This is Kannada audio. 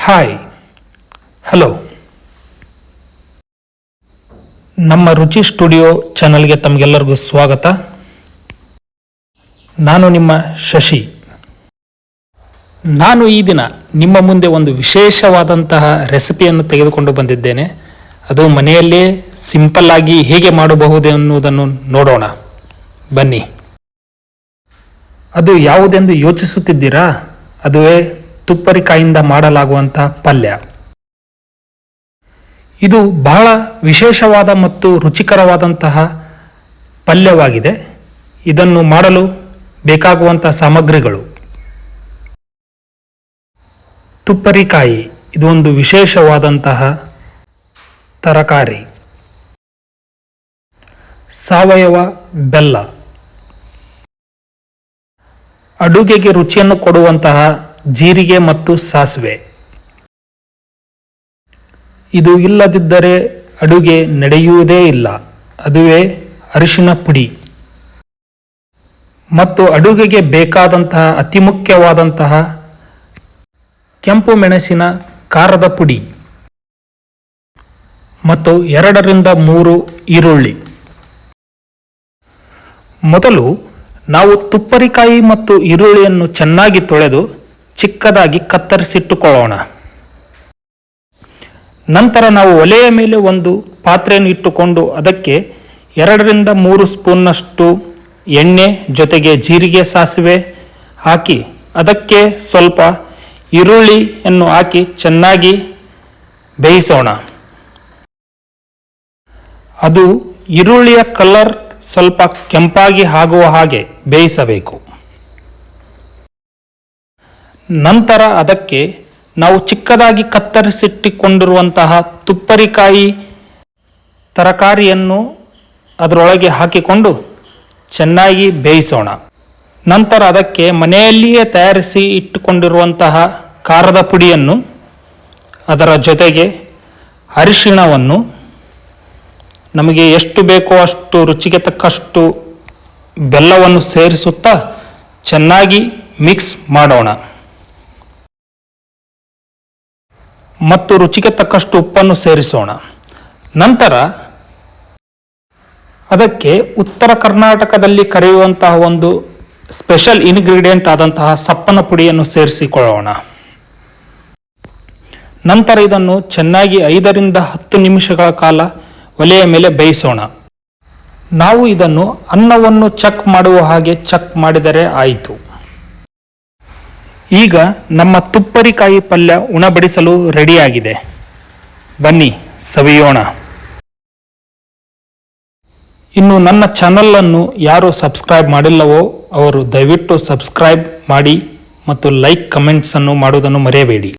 ಹಾಯ್ ಹಲೋ ನಮ್ಮ ರುಚಿ ಸ್ಟುಡಿಯೋ ಚಾನಲ್ಗೆ ತಮಗೆಲ್ಲರಿಗೂ ಸ್ವಾಗತ. ನಾನು ನಿಮ್ಮ ಶಶಿ. ನಾನು ಈ ದಿನ ನಿಮ್ಮ ಮುಂದೆ ಒಂದು ವಿಶೇಷವಾದಂತಹ ರೆಸಿಪಿಯನ್ನು ತೆಗೆದುಕೊಂಡು ಬಂದಿದ್ದೇನೆ. ಅದು ಮನೆಯಲ್ಲೇ ಸಿಂಪಲ್ ಆಗಿ ಹೇಗೆ ಮಾಡಬಹುದು ಎನ್ನುವುದನ್ನು ನೋಡೋಣ ಬನ್ನಿ. ಅದು ಯಾವುದೆಂದು ಯೋಚಿಸುತ್ತಿದ್ದೀರಾ? ಅದುವೇ ತುಪ್ಪರಿಕಾಯಿಂದ ಮಾಡಲಾಗುವಂತಹ ಪಲ್ಯ. ಇದು ಬಹಳ ವಿಶೇಷವಾದ ಮತ್ತು ರುಚಿಕರವಾದಂತಹ ಪಲ್ಯವಾಗಿದೆ. ಇದನ್ನು ಮಾಡಲು ಬೇಕಾಗುವಂತಹ ಸಾಮಗ್ರಿಗಳು: ತುಪ್ಪರಿಕಾಯಿ, ಇದು ಒಂದು ವಿಶೇಷವಾದಂತಹ ತರಕಾರಿ. ಸಾವಯವ ಬೆಲ್ಲ, ಅಡುಗೆಗೆ ರುಚಿಯನ್ನು ಕೊಡುವಂತಹ ಜೀರಿಗೆ ಮತ್ತು ಸಾಸಿವೆ. ಇದು ಇಲ್ಲದಿದ್ದರೆ ಅಡುಗೆ ನಡೆಯುವುದೇ ಇಲ್ಲ. ಅದುವೇ ಅರಿಶಿನ ಪುಡಿ. ಮತ್ತು ಅಡುಗೆಗೆ ಬೇಕಾದಂತಹ ಅತಿ ಮುಖ್ಯವಾದಂತಹ ಕೆಂಪು ಮೆಣಸಿನ ಖಾರದ ಪುಡಿ ಮತ್ತು 2ರಿಂದ 3 ಈರುಳ್ಳಿ. ಮೊದಲು ನಾವು ತುಪ್ಪರಿಕಾಯಿ ಮತ್ತು ಈರುಳ್ಳಿಯನ್ನು ಚೆನ್ನಾಗಿ ತೊಳೆದು ಚಿಕ್ಕದಾಗಿ ಕತ್ತರಿಸಿಟ್ಟುಕೊಳ್ಳೋಣ. ನಂತರ ನಾವು ಒಲೆಯ ಮೇಲೆ ಒಂದು ಪಾತ್ರೆಯನ್ನು ಇಟ್ಟುಕೊಂಡು ಅದಕ್ಕೆ 2ರಿಂದ 3 ಸ್ಪೂನ್ನಷ್ಟು ಎಣ್ಣೆ ಜೊತೆಗೆ ಜೀರಿಗೆ ಸಾಸಿವೆ ಹಾಕಿ ಅದಕ್ಕೆ ಸ್ವಲ್ಪ ಈರುಳ್ಳಿಯನ್ನು ಹಾಕಿ ಚೆನ್ನಾಗಿ ಬೇಯಿಸೋಣ. ಅದು ಈರುಳ್ಳಿಯ ಕಲರ್ ಸ್ವಲ್ಪ ಕೆಂಪಾಗಿ ಆಗುವ ಹಾಗೆ ಬೇಯಿಸಬೇಕು. ನಂತರ ಅದಕ್ಕೆ ನಾವು ಚಿಕ್ಕದಾಗಿ ಕತ್ತರಿಸಿಟ್ಟುಕೊಂಡಿರುವಂತಹ ತುಪ್ಪರಿಕಾಯಿ ತರಕಾರಿಯನ್ನು ಅದರೊಳಗೆ ಹಾಕಿಕೊಂಡು ಚೆನ್ನಾಗಿ ಬೇಯಿಸೋಣ. ನಂತರ ಅದಕ್ಕೆ ಮನೆಯಲ್ಲಿಯೇ ತಯಾರಿಸಿ ಇಟ್ಟುಕೊಂಡಿರುವಂತಹ ಖಾರದ ಪುಡಿಯನ್ನು, ಅದರ ಜೊತೆಗೆ ಅರಿಶಿಣವನ್ನು, ನಮಗೆ ಎಷ್ಟು ಬೇಕೋ ಅಷ್ಟು ರುಚಿಗೆ ತಕ್ಕಷ್ಟು ಬೆಲ್ಲವನ್ನು ಸೇರಿಸುತ್ತಾ ಚೆನ್ನಾಗಿ ಮಿಕ್ಸ್ ಮಾಡೋಣ. ಮತ್ತು ರುಚಿಗೆ ತಕ್ಕಷ್ಟು ಉಪ್ಪನ್ನು ಸೇರಿಸೋಣ. ನಂತರ ಅದಕ್ಕೆ ಉತ್ತರ ಕರ್ನಾಟಕದಲ್ಲಿ ಕರೆಯುವಂತಹ ಒಂದು ಸ್ಪೆಷಲ್ ಇಂಗ್ರೀಡಿಯೆಂಟ್ ಆದಂತಹ ಸಪ್ಪನ ಪುಡಿಯನ್ನು ಸೇರಿಸಿಕೊಳ್ಳೋಣ. ನಂತರ ಇದನ್ನು ಚೆನ್ನಾಗಿ 5ರಿಂದ 10 ನಿಮಿಷಗಳ ಕಾಲ ಒಲೆಯ ಮೇಲೆ ಬೇಯಿಸೋಣ. ನಾವು ಇದನ್ನು ಅನ್ನವನ್ನು ಚೆಕ್ ಮಾಡುವ ಹಾಗೆ ಚೆಕ್ ಮಾಡಿದರೆ ಆಯಿತು. ಈಗ ನಮ್ಮ ತುಪ್ಪರಿಕಾಯಿ ಪಲ್ಯ ಉಣಬಡಿಸಲು ರೆಡಿಯಾಗಿದೆ. ಬನ್ನಿ ಸವಿಯೋಣ. ಇನ್ನು ನನ್ನ ಚಾನಲನ್ನು ಯಾರು ಸಬ್ಸ್ಕ್ರೈಬ್ ಮಾಡಿಲ್ಲವೋ ಅವರು ದಯವಿಟ್ಟು ಸಬ್ಸ್ಕ್ರೈಬ್ ಮಾಡಿ ಮತ್ತು ಲೈಕ್ ಕಮೆಂಟ್ಸನ್ನು ಮಾಡುವುದನ್ನು ಮರೆಯಬೇಡಿ.